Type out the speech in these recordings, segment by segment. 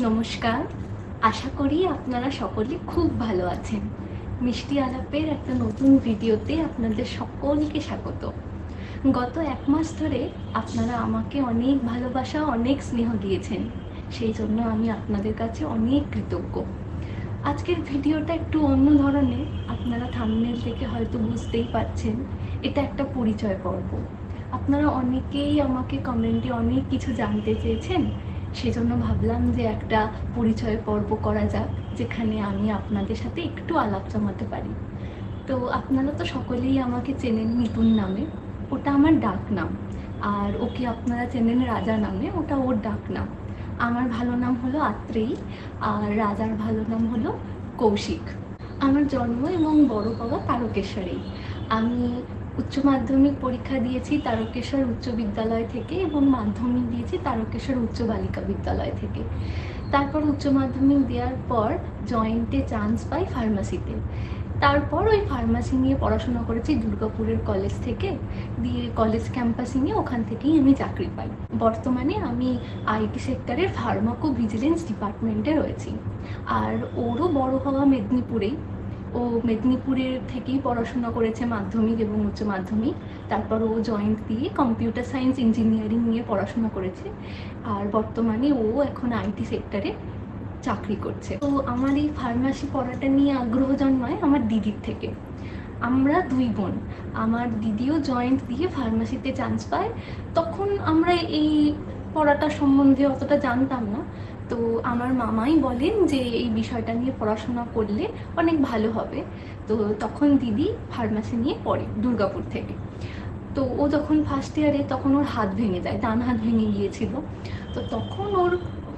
নমস্কার। আশা করি আপনারা সকলে খুব ভালো আছেন। মিষ্টি আলাপের একটা নতুন ভিডিওতে আপনাদের সকলকে স্বাগত। গত ১ মাস ধরে আপনারা আমাকে অনেক ভালোবাসা, অনেক স্নেহ দিয়েছেন। সেই জন্য আমি আপনাদের কাছে অনেক কৃতজ্ঞ। আজকের ভিডিওটা একটু অন্য ধরনের। আপনারা থাম্বনেল থেকে হয়তো বুঝতেই পারছেন, এটা একটা পরিচয় পর্ব। আপনারা অনেকেই আমাকে কমেন্টে অনেক কিছু জানতে চেয়েছেন, সেজন্য ভাবলাম যে একটা পরিচয় পর্ব করা যাক, যেখানে আমি আপনাদের সাথে একটু আলাপ জমাতে পারি। তো আপনারা তো সকলেই আমাকে চেনেন মিতুন নামে, ওটা আমার ডাক নাম। আর ওকে আপনারা চেনেন রাজা নামে, ওটা ওর ডাক নাম। আমার ভালো নাম হলো আত্রেয়ী, আর রাজার ভালো নাম হলো কৌশিক। আমার জন্ম এবং বড় হওয়া তারকেশ্বরেই। আমি উচ্চ মাধ্যমিক পরীক্ষা দিয়েছি তারকেশ্বর উচ্চ বিদ্যালয় থেকে এবং মাধ্যমিক দিয়েছি তারকেশ্বর উচ্চ বালিকা বিদ্যালয় থেকে। তারপর উচ্চ মাধ্যমিক দেওয়ার পর জয়েন্টে চান্স পাই ফার্মাসিতে। তারপর ওই ফার্মাসি নিয়ে পড়াশোনা করেছি দুর্গাপুরের কলেজ থেকে, দিয়ে কলেজ ক্যাম্পাসিংয়ে ওখান থেকেই আমি চাকরি পাই। বর্তমানে আমি আইটি সেক্টরের ফার্মাকো ভিজিলেন্স ডিপার্টমেন্টে রয়েছি। আর ওরও বড় হওয়া মেদিনীপুরেই। ও মেদিনীপুরের থেকেই পড়াশোনা করেছে মাধ্যমিক এবং উচ্চ মাধ্যমিক। তারপর ও জয়েন্ট দিয়ে কম্পিউটার সায়েন্স ইঞ্জিনিয়ারিং নিয়ে পড়াশোনা করেছে। আর বর্তমানে ও এখন আইটি সেক্টরে চাকরি করছে। তো আমার এই ফার্মাসি পড়াটা নিয়ে আগ্রহ জন্মায় আমার দিদির থেকে। আমরা 2 বোন। আমার দিদিও জয়েন্ট দিয়ে ফার্মাসিতে চান্স পায়। তখন আমরা এই পড়াটা সম্বন্ধে অতটা জানতাম না। তো আমার মামাই বলেন যে এই বিষয়টা নিয়ে পড়াশোনা করলে অনেক ভালো হবে। তো তখন দিদি ফার্মাসি নিয়ে পড়ে দুর্গাপুর থেকে। তো ও যখন ফার্স্ট ইয়ারে, তখন ওর হাত ভেঙে যায়, ডান হাত ভেঙে গিয়েছিল। তো তখন ওর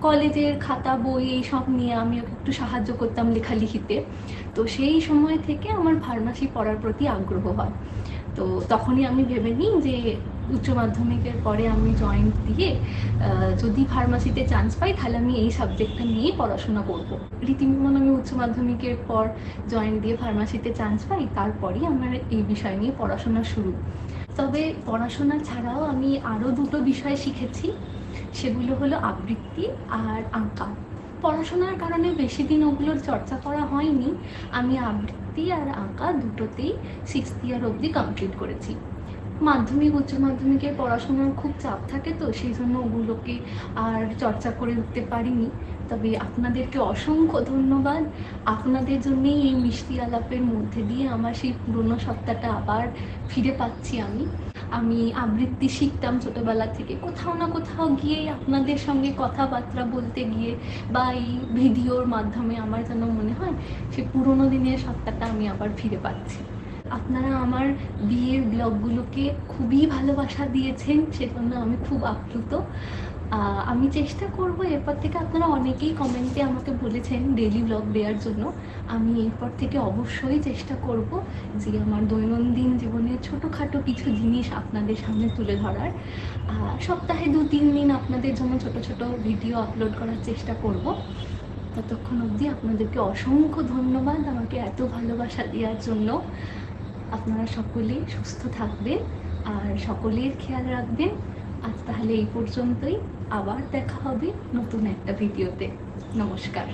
কলেজের খাতা বই এইসব নিয়ে আমি ওকে একটু সাহায্য করতাম লেখালেখিতে। তো সেই সময় থেকে আমার ফার্মাসি পড়ার প্রতি আগ্রহ হয়। তো তখনই আমি ভেবে নিই যে উচ্চ মাধ্যমিকের পরে আমি জয়েন্ট দিয়ে যদি ফার্মাসিতে চান্স পাই তাহলে আমি এই সাবজেক্টটা নিয়েই পড়াশোনা করব। রীতিমতন আমি উচ্চ মাধ্যমিকের পর জয়েন্ট দিয়ে ফার্মাসিতে চান্স পাই, তারপরই আমার এই বিষয় নিয়ে পড়াশোনা শুরু। তবে পড়াশোনা ছাড়াও আমি আরও 2টো বিষয় শিখেছি। সেগুলো হলো আবৃত্তি আর আঁকা। পড়াশোনার কারণে বেশি দিন ওগুলোর চর্চা করা হয়নি। আমি আবৃত্তি আর আঁকা দুটোতেই 6th ইয়ার অবধি কমপ্লিট করেছি। মাধ্যমিক উচ্চ মাধ্যমিকের পড়াশোনার খুব চাপ থাকে, তো সেই জন্য ওগুলোকে আর চর্চা করে উঠতে পারিনি। তবে আপনাদেরকে অসংখ্য ধন্যবাদ। আপনাদের জন্যেই এই মিষ্টি আলাপের মধ্যে দিয়ে আমার সেই পুরনো সত্তাটা আবার ফিরে পাচ্ছি। আমি আবৃত্তি শিখতাম ছোটোবেলা থেকে, কোথাও না কোথাও গিয়ে আপনাদের সঙ্গে কথাবার্তা বলতে গিয়ে বা এই ভিডিওর মাধ্যমে আমার যেন মনে হয় সেই পুরনো দিনের সত্তাটা আমি আবার ফিরে পাচ্ছি। আপনারা আমার বিয়ের ব্লগগুলোকে খুবই ভালোবাসা দিয়েছেন, সেজন্য আমি খুব আপ্লুত। আমি চেষ্টা করব এরপর থেকে। আপনারা অনেকেই কমেন্টে আমাকে বলেছেন ডেইলি ব্লগ দেওয়ার জন্য। আমি এরপর থেকে অবশ্যই চেষ্টা করব যে আমার দৈনন্দিন জীবনের ছোটোখাটো কিছু জিনিস আপনাদের সামনে তুলে ধরার। সপ্তাহে 2-3 দিন আপনাদের জন্য ছোট ছোট ভিডিও আপলোড করার চেষ্টা করব। ততক্ষণ অবধি আপনাদেরকে অসংখ্য ধন্যবাদ আমাকে এত ভালোবাসা দেওয়ার জন্য। আপনারা সকলে সুস্থ থাকবেন আর সকলের খেয়াল রাখবেন। আজ তাহলে এই পর্যন্তই। আবার দেখা হবে নতুন একটা ভিডিওতে। নমস্কার।